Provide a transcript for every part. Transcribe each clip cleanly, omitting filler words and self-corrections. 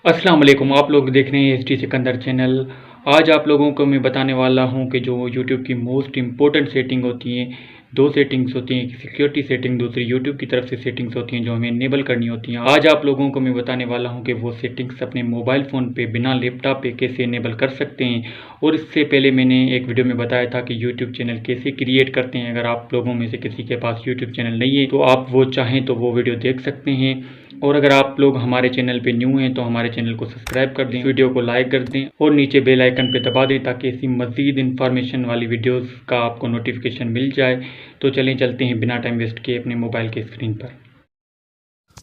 अस्सलाम वालेकुम। आप लोग देख रहे हैं एस टी सिकंदर चैनल। आज आप लोगों को मैं बताने वाला हूं कि जो यूट्यूब की मोस्ट इम्पोर्टेंट सेटिंग होती हैं, दो सेटिंग्स होती हैं, एक सिक्योरिटी सेटिंग, दूसरी यूट्यूब की तरफ से सेटिंग्स होती हैं जो हमें इनेबल करनी होती हैं। आज आप लोगों को मैं बताने वाला हूं कि वो सेटिंग्स अपने मोबाइल फ़ोन पे बिना लैपटॉप पे कैसे इनेबल कर सकते हैं। और इससे पहले मैंने एक वीडियो में बताया था कि यूट्यूब चैनल कैसे क्रिएट करते हैं। अगर आप लोगों में से किसी के पास यूट्यूब चैनल नहीं है तो आप वो चाहें तो वो वीडियो देख सकते हैं। और अगर आप लोग हमारे चैनल पे न्यू हैं तो हमारे चैनल को सब्सक्राइब कर दें, वीडियो को लाइक कर दें और नीचे बेल आइकन पे दबा दें ताकि ऐसी मज़ीद इन्फॉर्मेशन वाली वीडियोस का आपको नोटिफिकेशन मिल जाए। तो चलें चलते हैं बिना टाइम वेस्ट किए अपने मोबाइल के स्क्रीन पर।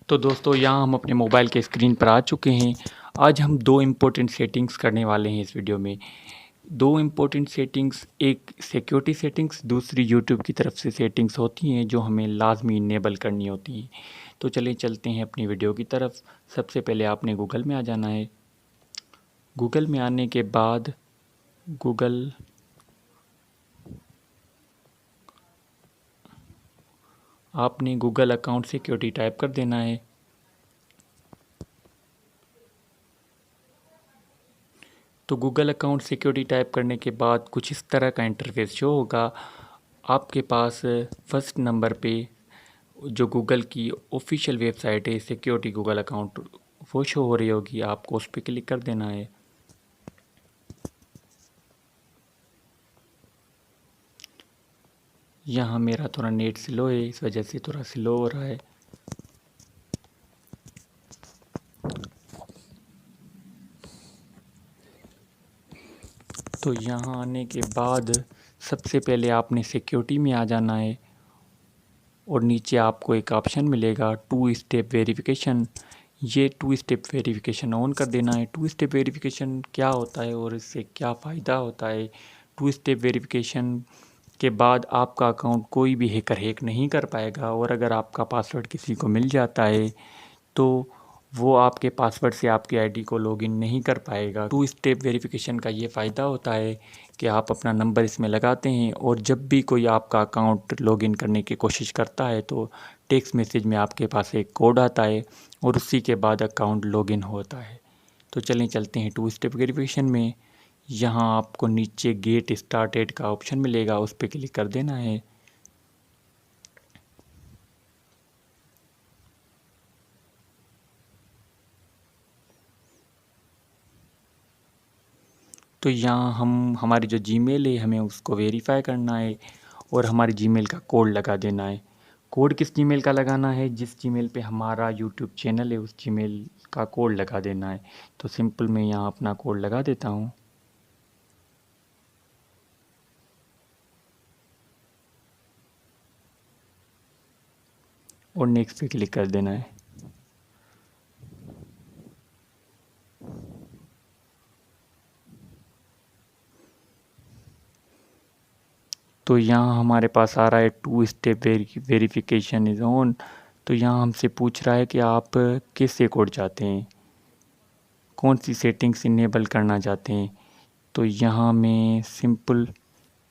तो दोस्तों यहाँ हम अपने मोबाइल के स्क्रीन पर आ चुके हैं। आज हम दो इम्पोर्टेंट सेटिंग्स करने वाले हैं इस वीडियो में। दो इम्पोर्टेंट सेटिंग्स, एक सिक्योरिटी सेटिंग्स, दूसरी यूट्यूब की तरफ से सेटिंग्स होती हैं जो हमें लाजमी इनेबल करनी होती हैं। तो चलिए चलते हैं अपनी वीडियो की तरफ। सबसे पहले आपने गूगल में आ जाना है। गूगल में आने के बाद गूगल आपने गूगल अकाउंट सिक्योरिटी टाइप कर देना है। तो गूगल अकाउंट सिक्योरिटी टाइप करने के बाद कुछ इस तरह का इंटरफेस शो होगा। आपके पास फर्स्ट नंबर पे जो गूगल की ऑफिशियल वेबसाइट है सिक्योरिटी गूगल अकाउंट, वो शो हो रही होगी। आपको उस पर क्लिक कर देना है। यहाँ मेरा थोड़ा नेट स्लो है, इस वजह से थोड़ा स्लो हो रहा है। तो यहाँ आने के बाद सबसे पहले आपने सिक्योरिटी में आ जाना है और नीचे आपको एक ऑप्शन मिलेगा टू स्टेप वेरिफिकेशन। ये टू स्टेप वेरिफिकेशन ऑन कर देना है। टू स्टेप वेरिफिकेशन क्या होता है और इससे क्या फ़ायदा होता है? टू स्टेप वेरिफिकेशन के बाद आपका अकाउंट कोई भी हैक नहीं कर पाएगा, और अगर आपका पासवर्ड किसी को मिल जाता है तो वो आपके पासवर्ड से आपकी आईडी को लॉगिन नहीं कर पाएगा। टू स्टेप वेरिफिकेशन का ये फ़ायदा होता है कि आप अपना नंबर इसमें लगाते हैं और जब भी कोई आपका अकाउंट लॉगिन करने की कोशिश करता है तो टेक्स्ट मैसेज में आपके पास एक कोड आता है और उसी के बाद अकाउंट लॉगिन होता है। तो चलें चलते हैं टू स्टेप वेरिफिकेशन में। यहाँ आपको नीचे गेट स्टार्टेड का ऑप्शन मिलेगा, उस पर क्लिक कर देना है। तो यहाँ हम हमारी जो जीमेल है हमें उसको वेरीफाई करना है और हमारी जीमेल का कोड लगा देना है। कोड किस जीमेल का लगाना है? जिस जीमेल पे हमारा यूट्यूब चैनल है उस जीमेल का कोड लगा देना है। तो सिंपल मैं यहाँ अपना कोड लगा देता हूँ और नेक्स्ट पे क्लिक कर देना है। तो यहाँ हमारे पास आ रहा है two step verification is on. तो यहाँ हमसे पूछ रहा है कि आप कैसे कोड चाहते हैं, कौन सी सेटिंग्स इनेबल करना चाहते हैं। तो यहाँ मैं सिंपल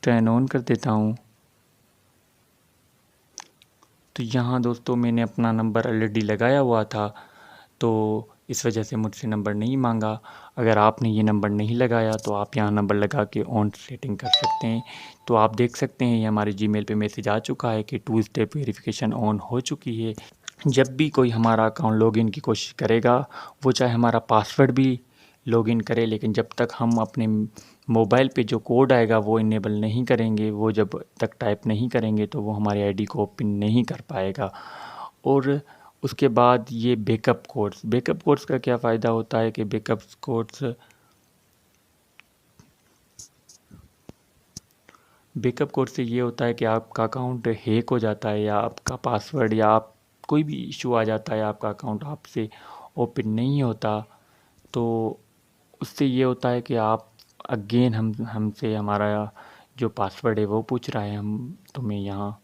टर्न ऑन कर देता हूँ। तो यहाँ दोस्तों मैंने अपना नंबर ऑलरेडी लगाया हुआ था तो इस वजह से मुझसे नंबर नहीं मांगा। अगर आपने ये नंबर नहीं लगाया तो आप यहाँ नंबर लगा के ऑन सेटिंग कर सकते हैं। तो आप देख सकते हैं ये हमारे जीमेल पे मैसेज आ चुका है कि टू स्टेप वेरिफिकेशन ऑन हो चुकी है। जब भी कोई हमारा अकाउंट लॉगिन की कोशिश करेगा, वो चाहे हमारा पासवर्ड भी लॉगिन करे, लेकिन जब तक हम अपने मोबाइल पे जो कोड आएगा वो इनेबल नहीं करेंगे, वो जब तक टाइप नहीं करेंगे तो वो हमारी आईडी को ओपन नहीं कर पाएगा। और उसके बाद ये बैकअप कोड्स का क्या फ़ायदा होता है कि बैकअप कोड से ये होता है कि आपका अकाउंट हैक हो जाता है या आपका पासवर्ड या आप कोई भी इशू आ जाता है, आपका अकाउंट आपसे ओपन नहीं होता, तो उससे ये होता है कि आप अगेन हमसे हमारा जो पासवर्ड है वो पूछ रहा है। हम तो मैं यहाँ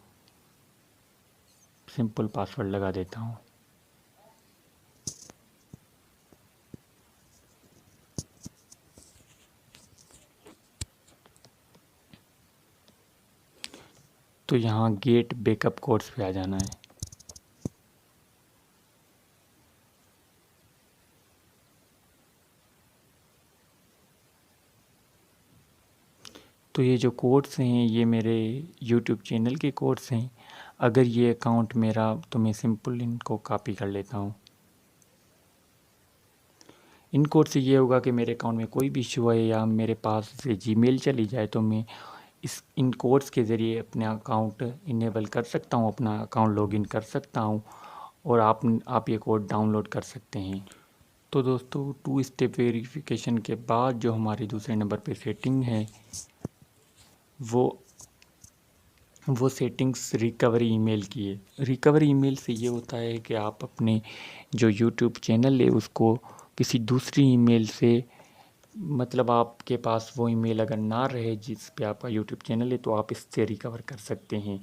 सिंपल पासवर्ड लगा देता हूँ। तो यहाँ गेट बैकअप कोड्स पे आ जाना है। तो ये जो कोड्स हैं ये मेरे यूट्यूब चैनल के कोड्स हैं। अगर ये अकाउंट मेरा, तो मैं सिंपल इनको कॉपी कर लेता हूँ। इन कोड से ये होगा कि मेरे अकाउंट में कोई भी इशू है या मेरे पास से जीमेल चली जाए तो मैं इन कोड्स के ज़रिए अपने अकाउंट इनेबल कर सकता हूँ, अपना अकाउंट लॉगिन कर सकता हूँ और आप ये कोड डाउनलोड कर सकते हैं। तो दोस्तों 2 स्टेप वेरिफिकेशन के बाद जो हमारी दूसरे नंबर पे सेटिंग है वो सेटिंग्स रिकवरी ईमेल की है। रिकवरी ईमेल से ये होता है कि आप अपने जो यूट्यूब चैनल है उसको किसी दूसरी ईमेल से, मतलब आपके पास वो ईमेल अगर ना रहे जिस पे आपका यूट्यूब चैनल है तो आप इससे रिकवर कर सकते हैं।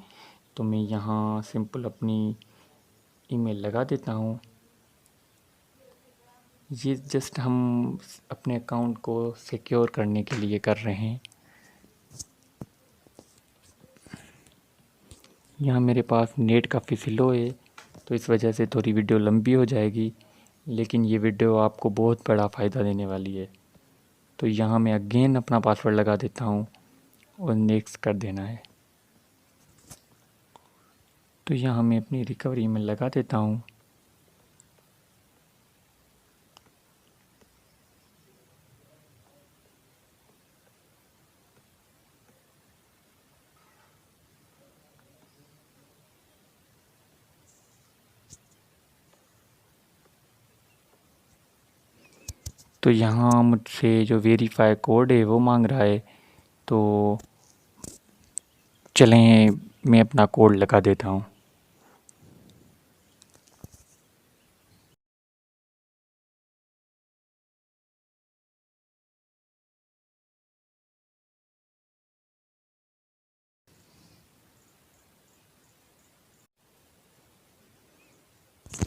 तो मैं यहाँ सिंपल अपनी ईमेल लगा देता हूँ। ये जस्ट हम अपने अकाउंट को सिक्योर करने के लिए कर रहे हैं। यहाँ मेरे पास नेट काफ़ी स्लो है तो इस वजह से थोड़ी वीडियो लंबी हो जाएगी, लेकिन ये वीडियो आपको बहुत बड़ा फ़ायदा देने वाली है। तो यहाँ मैं अगेन अपना पासवर्ड लगा देता हूँ और नेक्स्ट कर देना है। तो यहाँ मैं अपनी रिकवरी ईमेल लगा देता हूँ। तो यहाँ मुझसे जो वेरीफाई कोड है वो मांग रहा है, तो चलें मैं अपना कोड लगा देता हूँ।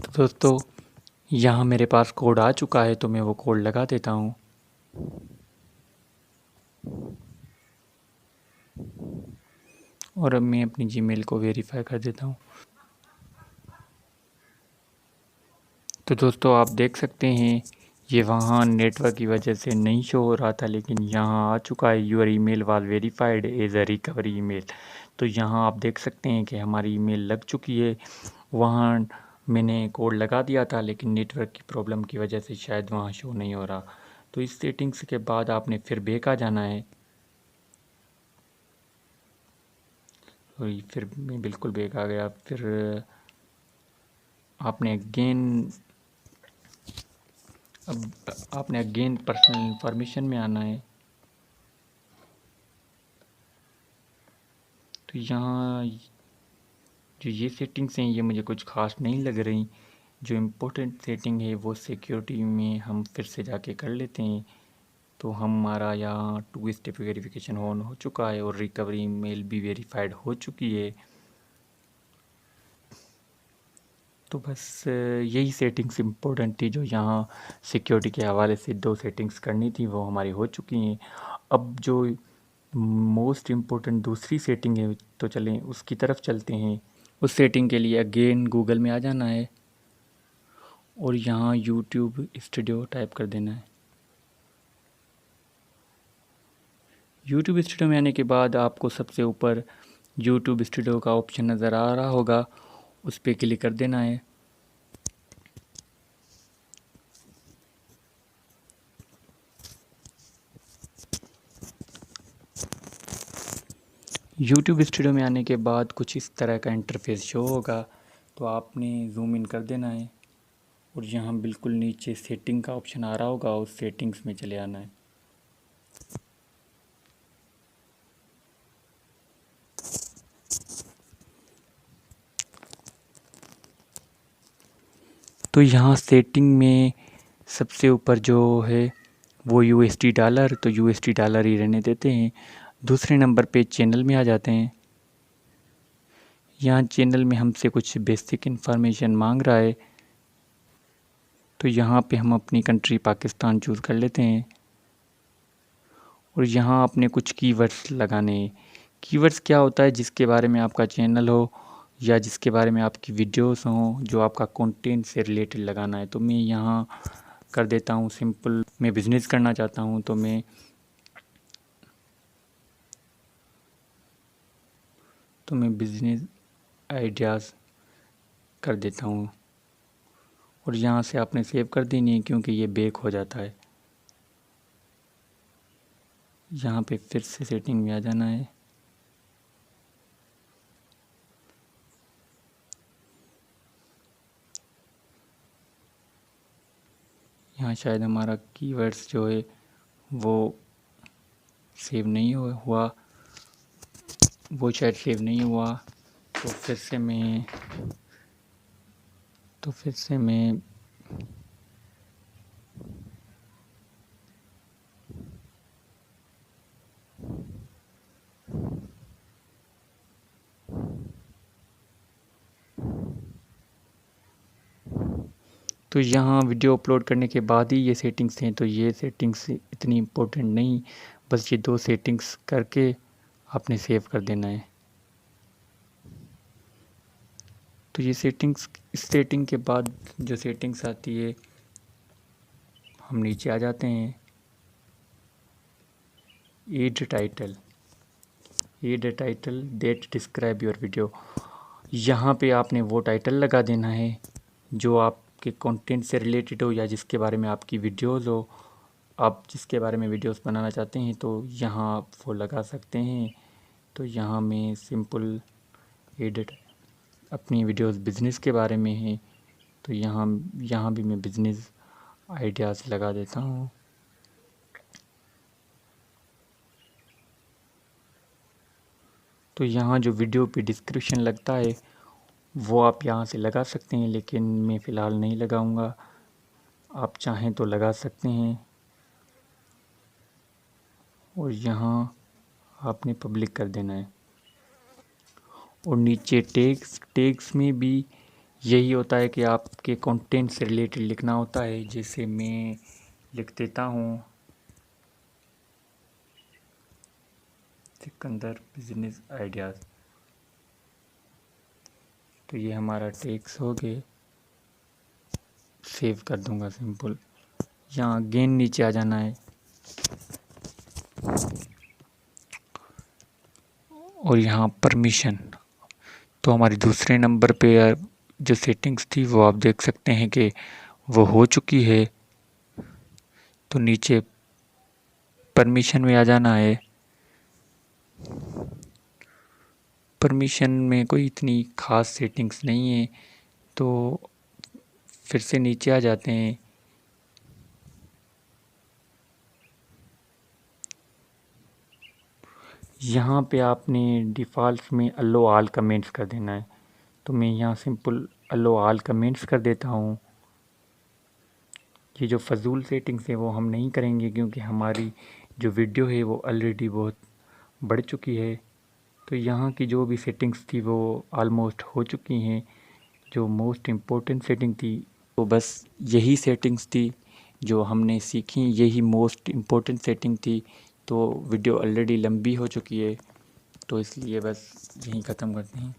तो दोस्तों यहाँ मेरे पास कोड आ चुका है तो मैं वो कोड लगा देता हूँ। और अब मैं अपनी जीमेल को वेरीफाई कर देता हूँ। तो दोस्तों आप देख सकते हैं ये वहाँ नेटवर्क की वजह से नहीं शो हो रहा था, लेकिन यहाँ आ चुका है your email was verified as a recovery email. तो यहाँ आप देख सकते हैं कि हमारी ईमेल लग चुकी है। वहाँ मैंने कोड लगा दिया था लेकिन नेटवर्क की प्रॉब्लम की वजह से शायद वहाँ शो नहीं हो रहा। तो इस सेटिंग्स के बाद आपने फिर बैक आ जाना है। और फिर मैं बिल्कुल बैक आ गया। फिर आपने अगेन पर्सनल इंफॉर्मेशन में आना है। तो यहाँ जो ये सेटिंग्स हैं ये मुझे कुछ खास नहीं लग रही। जो इम्पोर्टेंट सेटिंग है वो सिक्योरिटी में हम फिर से जाके कर लेते हैं। तो हमारा यहाँ 2 स्टेप वेरिफिकेशन ऑन हो चुका है और रिकवरी ईमेल भी वेरीफाइड हो चुकी है। तो बस यही सेटिंग्स इम्पोर्टेंट थी जो यहाँ सिक्योरिटी के हवाले से 2 सेटिंग्स करनी थी, वो हमारी हो चुकी हैं। अब जो मोस्ट इम्पोर्टेंट दूसरी सेटिंग है तो चलें उसकी तरफ चलते हैं। उस सेटिंग के लिए अगेन गूगल में आ जाना है और यहाँ यूट्यूब स्टूडियो टाइप कर देना है। यूट्यूब स्टूडियो में आने के बाद आपको सबसे ऊपर यूट्यूब स्टूडियो का ऑप्शन नज़र आ रहा होगा, उस पर क्लिक कर देना है। यूट्यूब स्टूडियो में आने के बाद कुछ इस तरह का इंटरफेस शो होगा। तो आपने जूम इन कर देना है और यहाँ बिल्कुल नीचे सेटिंग का ऑप्शन आ रहा होगा, उस सेटिंग्स में चले आना है। तो यहाँ सेटिंग में सबसे ऊपर जो है वो यूएसडी डॉलर, तो यूएसडी डॉलर ही रहने देते हैं। दूसरे नंबर पे चैनल में आ जाते हैं। यहाँ चैनल में हमसे कुछ बेसिक इन्फॉर्मेशन मांग रहा है, तो यहाँ पे हम अपनी कंट्री पाकिस्तान चूज़ कर लेते हैं और यहाँ आपने कुछ कीवर्ड्स लगाने हैं। कीवर्ड्स क्या होता है, जिसके बारे में आपका चैनल हो या जिसके बारे में आपकी वीडियोस हों, जो आपका कंटेंट से रिलेटेड लगाना है। तो मैं यहाँ कर देता हूँ सिंपल, मैं बिज़नेस करना चाहता हूँ तो मैं तो मैं बिजनेस आइडियाज़ कर देता हूँ और यहाँ से आपने सेव कर देनी है क्योंकि ये बेक हो जाता है। यहाँ पे फिर से सेटिंग में आ जाना है। यहाँ शायद हमारा कीवर्ड्स जो है वो सेव नहीं हुआ, वो शायद सेव नहीं हुआ। तो फिर से मैं तो यहाँ वीडियो अपलोड करने के बाद ही ये सेटिंग्स हैं। तो ये सेटिंग्स इतनी इम्पोर्टेंट नहीं, बस ये 2 सेटिंग्स करके आपने सेव कर देना है। तो ये सेटिंग्स, इस सेटिंग के बाद जो सेटिंग्स आती है, हम नीचे आ जाते हैं। Add title that describe your video. यहाँ पे आपने वो टाइटल लगा देना है जो आपके कंटेंट से रिलेटेड हो या जिसके बारे में आपकी वीडियोज़ हो। आप जिसके बारे में वीडियोस बनाना चाहते हैं तो यहाँ आप वो लगा सकते हैं। तो यहाँ मैं सिंपल एडिट, अपनी वीडियोस बिज़नेस के बारे में है तो यहाँ भी मैं बिज़नेस आइडियाज़ लगा देता हूँ। तो यहाँ जो वीडियो पे डिस्क्रिप्शन लगता है वो आप यहाँ से लगा सकते हैं, लेकिन मैं फ़िलहाल नहीं लगाऊंगा। आप चाहें तो लगा सकते हैं। और यहाँ आपने पब्लिक कर देना है। और नीचे टैग्स में भी यही होता है कि आपके कंटेंट से रिलेटेड लिखना होता है। जैसे मैं लिख देता हूँ सिकंदर बिजनेस आइडियाज़। तो ये हमारा टैग्स हो गए। सेव कर दूंगा सिंपल। यहाँ अगेन नीचे आ जाना है और यहाँ परमिशन। तो हमारी दूसरे नंबर पे जो सेटिंग्स थी वो आप देख सकते हैं कि वो हो चुकी है। तो नीचे परमिशन में आ जाना है। परमिशन में कोई इतनी ख़ास सेटिंग्स नहीं है, तो फिर से नीचे आ जाते हैं। यहाँ पे आपने डिफ़ॉल्ट में अलो ऑल कमेंट्स कर देना है। तो मैं यहाँ सिंपल अलो ऑल कमेंट्स कर देता हूँ। ये जो फजूल सेटिंग्स है वो हम नहीं करेंगे क्योंकि हमारी जो वीडियो है वो ऑलरेडी बहुत बढ़ चुकी है। तो यहाँ की जो भी सेटिंग्स थी वो ऑलमोस्ट हो चुकी हैं। जो मोस्ट इम्पोर्टेंट सेटिंग थी वो बस यही सेटिंग्स थी जो हमने सीखी, यही मोस्ट इम्पोर्टेंट सेटिंग थी। तो वीडियो ऑलरेडी लंबी हो चुकी है तो इसलिए बस यहीं ख़त्म करते हैं।